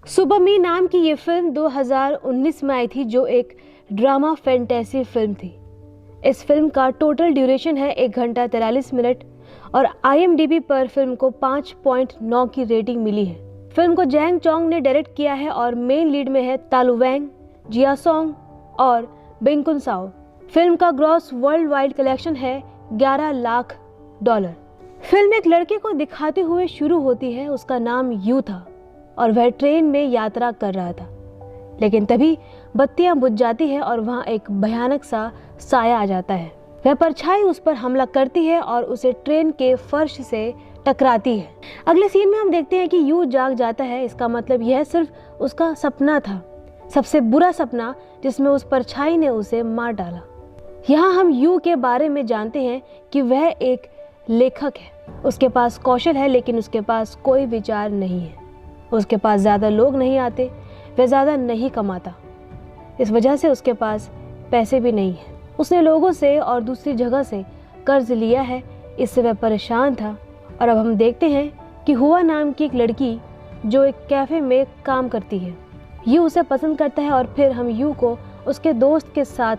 सुबह मी नाम की ये फिल्म 2019 में आई थी, जो एक ड्रामा फैंटेसी फिल्म थी। इस फिल्म का टोटल ड्यूरेशन है 1 घंटा 43 मिनट और IMDb पर फिल्म को 5.9 की रेटिंग मिली है। फिल्म को जैंग चोंग ने डायरेक्ट किया है और मेन लीड में है तालु वैंग, जिया सोंग और बिंग साओ। फिल्म का ग्रॉस वर्ल्ड वाइड कलेक्शन है $11 लाख। फिल्म एक लड़के को दिखाते हुए शुरू होती है। उसका नाम यू था और वह ट्रेन में यात्रा कर रहा था, लेकिन तभी बत्तियां बुझ जाती है और वहां एक भयानक सा साया आ जाता है। वह परछाई उस पर हमला करती है और उसे ट्रेन के फर्श से टकराती है। अगले सीन में हम देखते हैं कि यू जाग जाता है। इसका मतलब यह सिर्फ उसका सपना था, सबसे बुरा सपना जिसमें उस परछाई ने उसे मार डाला। यहाँ हम यू के बारे में जानते हैं कि वह एक लेखक है। उसके पास कौशल है, लेकिन उसके पास कोई विचार नहीं है। उसके पास ज़्यादा लोग नहीं आते, वह ज़्यादा नहीं कमाता, इस वजह से उसके पास पैसे भी नहीं है। उसने लोगों से और दूसरी जगह से कर्ज लिया है, इससे वह परेशान था। और अब हम देखते हैं कि हुआ नाम की एक लड़की जो एक कैफ़े में काम करती है, यू उसे पसंद करता है और फिर हम यू को उसके दोस्त के साथ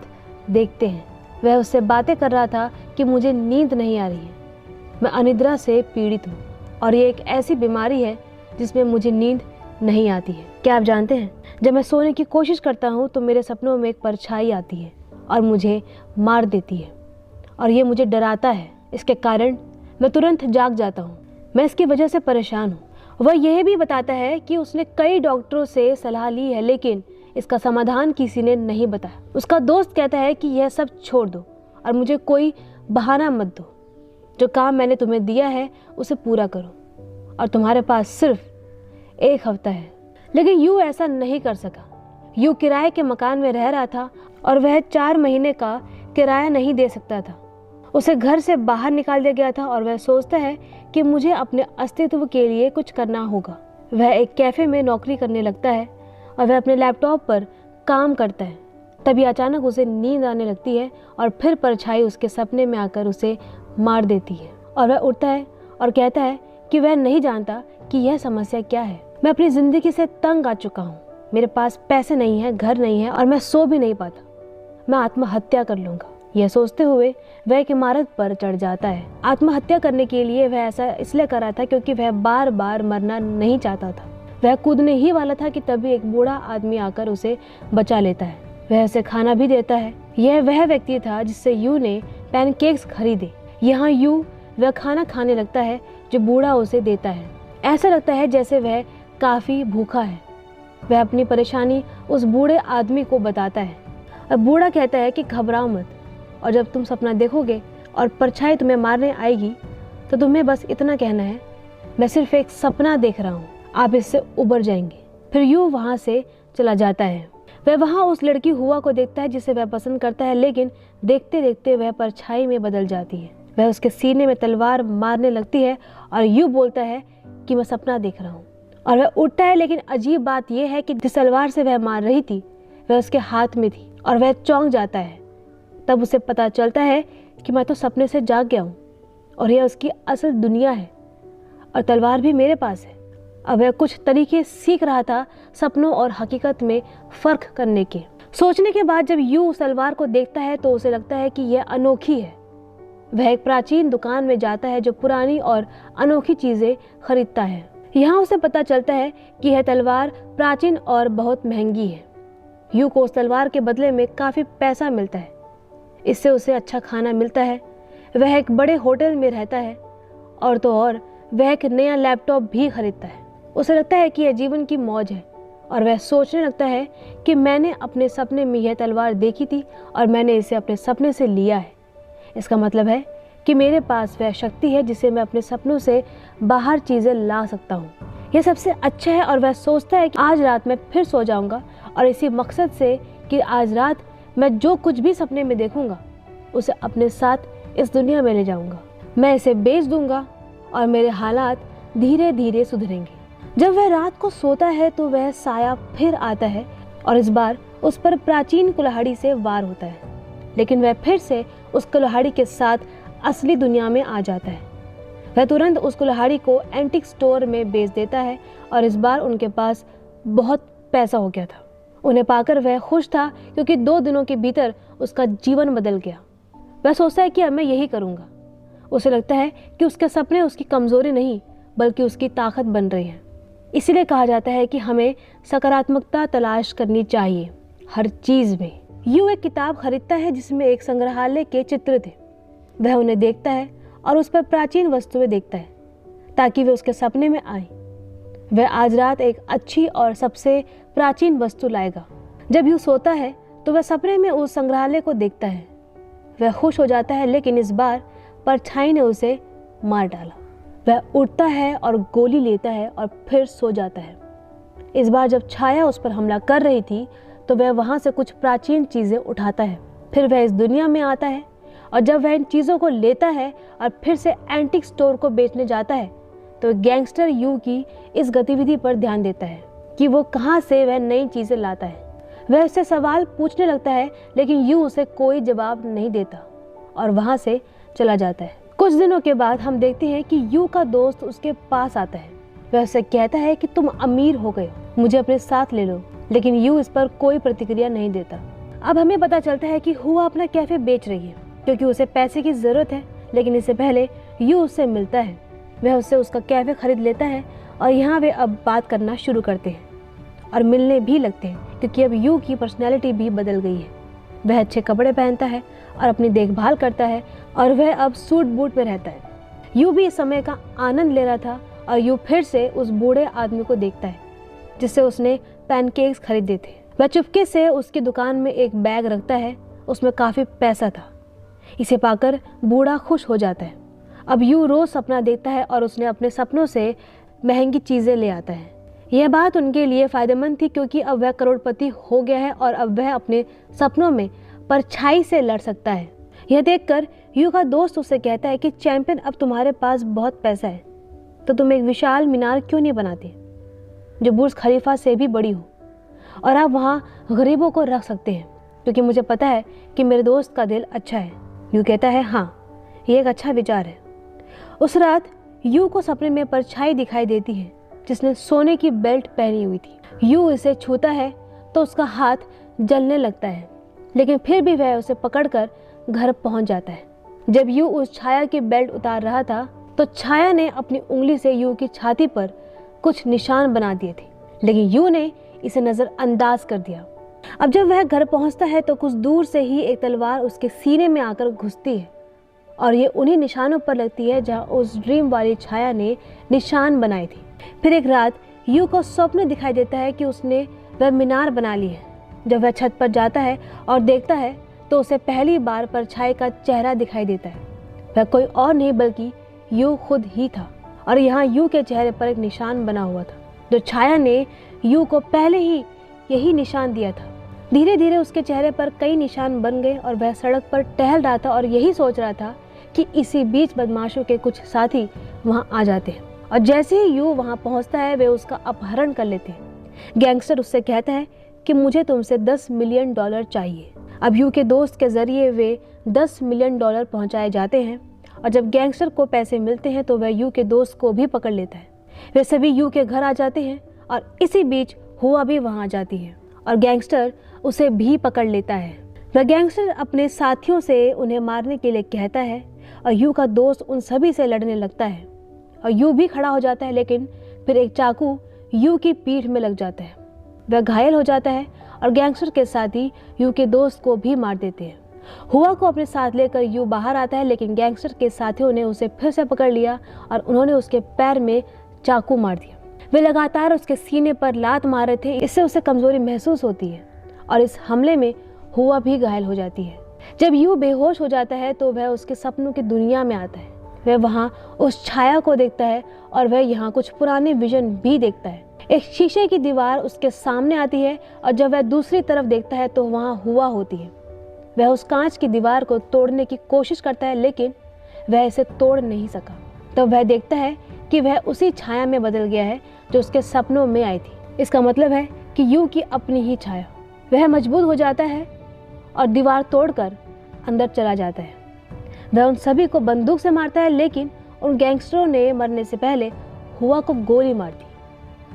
देखते हैं। वह उससे बातें कर रहा था कि मुझे नींद नहीं आ रही है, मैं अनिद्रा से पीड़ित हूँ और ये एक ऐसी बीमारी है जिसमें मुझे नींद नहीं आती है। क्या आप जानते हैं, जब मैं सोने की कोशिश करता हूँ तो मेरे सपनों में एक परछाई आती है और मुझे मार देती है और ये मुझे डराता है। इसके कारण मैं तुरंत जाग जाता हूँ। मैं इसकी वजह से परेशान हूँ। वह यह भी बताता है कि उसने कई डॉक्टरों से सलाह ली है, लेकिन इसका समाधान किसी ने नहीं बताया। उसका दोस्त कहता है कि यह सब छोड़ दो और मुझे कोई बहाना मत दो। जो काम मैंने तुम्हें दिया है उसे पूरा करो और तुम्हारे पास सिर्फ 1 हफ्ता है। लेकिन यू ऐसा नहीं कर सका। यू किराए के मकान में रह रहा था और वह 4 महीने का किराया नहीं दे सकता था। उसे घर से बाहर निकाल दिया गया था और वह सोचता है कि मुझे अपने अस्तित्व के लिए कुछ करना होगा। वह एक कैफ़े में नौकरी करने लगता है और वह अपने लैपटॉप पर काम करता है। तभी अचानक उसे नींद आने लगती है और फिर परछाई उसके सपने में आकर उसे मार देती है और वह उठता है और कहता है कि वह नहीं जानता कि यह समस्या क्या है। मैं अपनी ज़िंदगी से तंग आ चुका हूँ। मेरे पास पैसे नहीं है, घर नहीं है और मैं सो भी नहीं पाता। मैं आत्महत्या कर लूँगा। यह सोचते हुए वह एक इमारत पर चढ़ जाता है। आत्महत्या करने के लिए वह ऐसा इसलिए कर रहा था क्योंकि वह बार बार मरना नहीं चाहता था। वह कूदने ही वाला था कि तभी एक बूढ़ा आदमी आकर उसे बचा लेता है। वह उसे खाना भी देता है। यह वह व्यक्ति था जिससे यू ने पैनकेक्स खरीदे। यहाँ यू वह खाना खाने लगता है जो बूढ़ा उसे देता है। ऐसा लगता है जैसे वह काफ़ी भूखा है। वह अपनी परेशानी उस बूढ़े आदमी को बताता है और बूढ़ा कहता है कि घबराओ मत, और जब तुम सपना देखोगे और परछाई तुम्हें मारने आएगी तो तुम्हें बस इतना कहना है, मैं सिर्फ एक सपना देख रहा हूँ, आप इससे उबर जाएंगे। फिर यू वहाँ से चला जाता है। वह वहाँ उस लड़की हुआ को देखता है जिसे वह पसंद करता है, लेकिन देखते देखते वह परछाई में बदल जाती है। वह उसके सीने में तलवार मारने लगती है और यू बोलता है कि मैं सपना देख रहा हूँ और वह उठता है। लेकिन अजीब बात यह है कि जिस तलवार से वह मार रही थी वह उसके हाथ में थी और वह चौंक जाता है। तब उसे पता चलता है कि मैं तो सपने से जाग गया हूँ और यह उसकी असल दुनिया है और तलवार भी मेरे पास है। अब वह कुछ तरीके सीख रहा था सपनों और हकीकत में फ़र्क करने के। सोचने के बाद जब यू उस तलवार को देखता है तो उसे लगता है कि यह अनोखी है। वह एक प्राचीन दुकान में जाता है जो पुरानी और अनोखी चीज़ें खरीदता है। यहाँ उसे पता चलता है कि यह तलवार प्राचीन और बहुत महंगी है। यू को उस तलवार के बदले में काफ़ी पैसा मिलता है। इससे उसे अच्छा खाना मिलता है। वह एक बड़े होटल में रहता है और तो और वह एक नया लैपटॉप भी खरीदता है। उसे लगता है कि यह जीवन की मौज है और वह सोचने लगता है कि मैंने अपने सपने में यह तलवार देखी थी और मैंने इसे अपने सपने से लिया है। इसका मतलब है कि मेरे पास वह शक्ति है जिसे मैं अपने सपनों से बाहर चीज़ें ला सकता हूँ। यह सबसे अच्छा है और वह सोचता है कि आज रात मैं फिर सो जाऊँगा और इसी मकसद से कि आज रात मैं जो कुछ भी सपने में देखूँगा उसे अपने साथ इस दुनिया में ले जाऊँगा। मैं इसे बेच दूँगा और मेरे हालात धीरे धीरे सुधरेंगे। जब वह रात को सोता है तो वह साया फिर आता है और इस बार उस पर प्राचीन कुल्हाड़ी से वार होता है, लेकिन वह फिर से उस कुल्हाड़ी के साथ असली दुनिया में आ जाता है। वह तुरंत उस कुल्हाड़ी को एंटीक स्टोर में बेच देता है और इस बार उनके पास बहुत पैसा हो गया था। उन्हें पाकर वह खुश था क्योंकि 2 दिनों के भीतर उसका जीवन बदल गया। वह सोचता है कि अब मैं यही करूँगा। उसे लगता है कि उसके सपने उसकी कमज़ोरी नहीं बल्कि उसकी ताकत बन रही हैं। इसीलिए कहा जाता है कि हमें सकारात्मकता तलाश करनी चाहिए हर चीज़ में। यू एक किताब खरीदता है जिसमें एक संग्रहालय के चित्र थे। वह उन्हें देखता है और उस पर प्राचीन वस्तुएं देखता है ताकि वे उसके सपने में आए। वह आज रात एक अच्छी और सबसे प्राचीन वस्तु लाएगा। जब यू सोता है तो वह सपने में उस संग्रहालय को देखता है। वह खुश हो जाता है, लेकिन इस बार परछाई ने उसे मार डाला। वह उठता है और गोली लेता है और फिर सो जाता है। इस बार जब छाया उस पर हमला कर रही थी तो वह वहाँ से कुछ प्राचीन चीज़ें उठाता है। फिर वह इस दुनिया में आता है और जब वह इन चीज़ों को लेता है और फिर से एंटीक स्टोर को बेचने जाता है तो गैंगस्टर यू की इस गतिविधि पर ध्यान देता है कि वो कहाँ से वह नई चीज़ें लाता है। वह उससे सवाल पूछने लगता है, लेकिन यू उसे कोई जवाब नहीं देता और वहाँ से चला जाता है। कुछ दिनों के बाद हम देखते हैं कि यू का दोस्त उसके पास आता है। वह उसे कहता है कि तुम अमीर हो गए, मुझे अपने साथ ले लो, लेकिन यू इस पर कोई प्रतिक्रिया नहीं देता। अब हमें पता चलता है कि हुआ अपना कैफे बेच रही है क्योंकि उसे पैसे की ज़रूरत है, लेकिन इससे पहले यू उससे मिलता है। वह उससे उसका कैफे खरीद लेता है और यहाँ वे अब बात करना शुरू करते हैं और मिलने भी लगते हैं क्योंकि अब यू की पर्सनैलिटी भी बदल गई है। वह अच्छे कपड़े पहनता है और अपनी देखभाल करता है और वह अब सूट बूट में रहता है। यू भी इस समय का आनंद ले रहा था और यू फिर से उस बूढ़े आदमी को देखता है जिससे उसने पैनकेक्स खरीदे थे। वह चुपके से उसकी दुकान में एक बैग रखता है, उसमें काफ़ी पैसा था। इसे पाकर बूढ़ा खुश हो जाता है। अब यू रोज़ सपना देखता है और उसने अपने सपनों से महंगी चीज़ें ले आता है। यह बात उनके लिए फ़ायदेमंद थी क्योंकि अब वह करोड़पति हो गया है और अब वह अपने सपनों में परछाई से लड़ सकता है। यह देखकर यू का दोस्त उससे कहता है कि चैंपियन, अब तुम्हारे पास बहुत पैसा है तो तुम एक विशाल मीनार क्यों नहीं बनाते जो बुर्ज खलीफा से भी बड़ी हो, और आप वहाँ गरीबों को रख सकते हैं क्योंकि मुझे पता है कि मेरे दोस्त का दिल अच्छा है। यू कहता है, हाँ, ये एक अच्छा विचार है। उस रात यू को सपने में परछाई दिखाई देती है जिसने सोने की बेल्ट पहनी हुई थी। यू इसे छूता है तो उसका हाथ जलने लगता है, लेकिन फिर भी वह उसे पकड़कर घर पहुंच जाता है। जब यू उस छाया की बेल्ट उतार रहा था तो छाया ने अपनी उंगली से यू की छाती पर कुछ निशान बना दिए थे, लेकिन यू ने इसे नज़रअंदाज कर दिया। अब जब वह घर पहुंचता है तो कुछ दूर से ही एक तलवार उसके सीने में आकर घुसती है और ये उन्हीं निशानों पर लगती है जहां उस ड्रीम वाली छाया ने निशान बनाए थे। फिर एक रात यू को स्वप्न दिखाई देता है कि उसने वह मीनार बना ली है। जब वह छत पर जाता है और देखता है तो उसे पहली बार परछाई का चेहरा दिखाई देता है। वह कोई और नहीं बल्कि यू खुद ही था और यहाँ यू के चेहरे पर एक निशान बना हुआ था जो छाया ने यू को पहले ही यही निशान दिया था। धीरे धीरे उसके चेहरे पर कई निशान बन गए और वह सड़क पर टहल रहा था और यही सोच रहा था कि इसी बीच बदमाशों के कुछ साथी वहाँ आ जाते हैं और जैसे ही यू वहाँ पहुँचता है वे उसका अपहरण कर लेते हैं। गैंगस्टर उससे कहता है कि मुझे तुमसे $10 मिलियन चाहिए। अब यू के दोस्त के जरिए वे $10 मिलियन पहुँचाए जाते हैं और जब गैंगस्टर को पैसे मिलते हैं तो वह यू के दोस्त को भी पकड़ लेता है। वे सभी यू के घर आ जाते हैं और इसी बीच हुआ भी वहाँ आ जाती है और गैंगस्टर उसे भी पकड़ लेता है। वह गैंगस्टर अपने साथियों से उन्हें मारने के लिए कहता है और यू का दोस्त उन सभी से लड़ने लगता है और यू भी खड़ा हो जाता है, लेकिन फिर एक चाकू यू की पीठ में लग जाता है। वह घायल हो जाता है और गैंगस्टर के साथी यू के दोस्त को भी मार देते हैं। हुआ को अपने साथ लेकर यू बाहर आता है, लेकिन गैंगस्टर के साथियों ने उसे फिर से पकड़ लिया और उन्होंने उसके पैर में चाकू मार दिया। वे लगातार उसके सीने पर लात मार रहे थे, इससे उसे कमजोरी महसूस होती है और इस हमले में हुआ भी घायल हो जाती है। जब यू बेहोश हो जाता है तो वह उसके सपनों की दुनिया में आता है। वह वहाँ उस छाया को देखता है और वह यहाँ कुछ पुराने विजन भी देखता है। एक शीशे की दीवार उसके सामने आती है और जब वह दूसरी तरफ देखता है तो वहाँ हुआ होती है। वह उस कांच की दीवार को तोड़ने की कोशिश करता है, लेकिन वह इसे तोड़ नहीं सका। तो वह देखता है कि वह उसी छाया में बदल गया है जो उसके सपनों में आई थी। इसका मतलब है कि यू की अपनी ही छाया। वह मजबूत हो जाता है और दीवार तोड़कर अंदर चला जाता है। वह उन सभी को बंदूक से मारता है, लेकिन उन गैंगस्टरों ने मरने से पहले हुआ को गोली मार दी।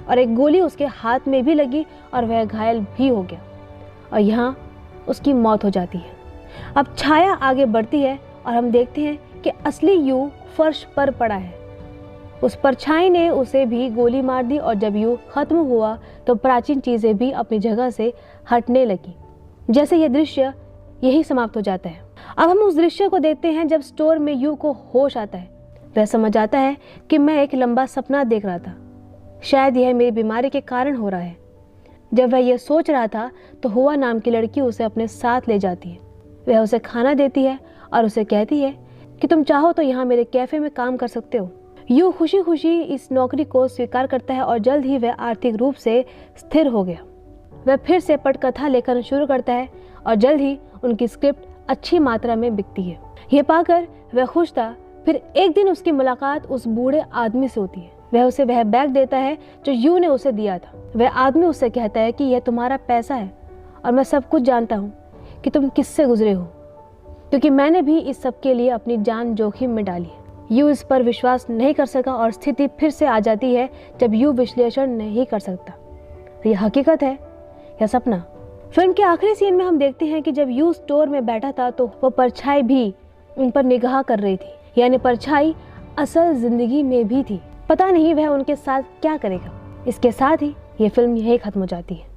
और एक गोली उसके हाथ में भी लगी और वह घायल भी हो गया और यहाँ उसकी मौत हो जाती है। अब छाया आगे बढ़ती है और हम देखते हैं कि असली यू फर्श पर पड़ा है। उस परछाई ने उसे भी गोली मार दी और जब यू खत्म हुआ तो प्राचीन चीजें भी अपनी जगह से हटने लगी। जैसे यह दृश्य यही समाप्त हो जाता है। अब हम उस दृश्य को देखते हैं जब स्टोर में यू को होश आता है। वह समझ आता है कि मैं एक लंबा सपना देख रहा था, शायद यह मेरी बीमारी के कारण हो रहा है। जब वह यह सोच रहा था तो हुआ नाम की लड़की उसे अपने साथ ले जाती है। वह उसे खाना देती है और उसे कहती है कि तुम चाहो तो यहाँ मेरे कैफे में काम कर सकते हो। यू खुशी खुशी इस नौकरी को स्वीकार करता है और जल्द ही वह आर्थिक रूप से स्थिर हो गया। वह फिर से पटकथा लेखन शुरू करता है और जल्द ही उनकी स्क्रिप्ट अच्छी मात्रा में बिकती है। यह पाकर वह खुश था। फिर एक दिन उसकी मुलाकात उस बूढ़े आदमी से होती है। वह उसे वह बैग देता है जो यू ने उसे दिया था। वह आदमी उससे कहता है कि यह तुम्हारा पैसा है और मैं सब कुछ जानता हूँ कि तुम किससे गुजरे हो, क्योंकि मैंने भी इस सब के लिए अपनी जान जोखिम में डाली है। यू इस पर विश्वास नहीं कर सका और स्थिति फिर से आ जाती है जब यू विश्लेषण नहीं कर सकता यह हकीकत है या सपना। फिल्म के आखिरी सीन में हम देखते हैं कि जब यू स्टोर में बैठा था तो वो परछाई भी उन पर निगाह कर रही थी, यानी परछाई असल जिंदगी में भी थी। पता नहीं वह उनके साथ क्या करेगा। इसके साथ ही ये फिल्म यही खत्म हो जाती है।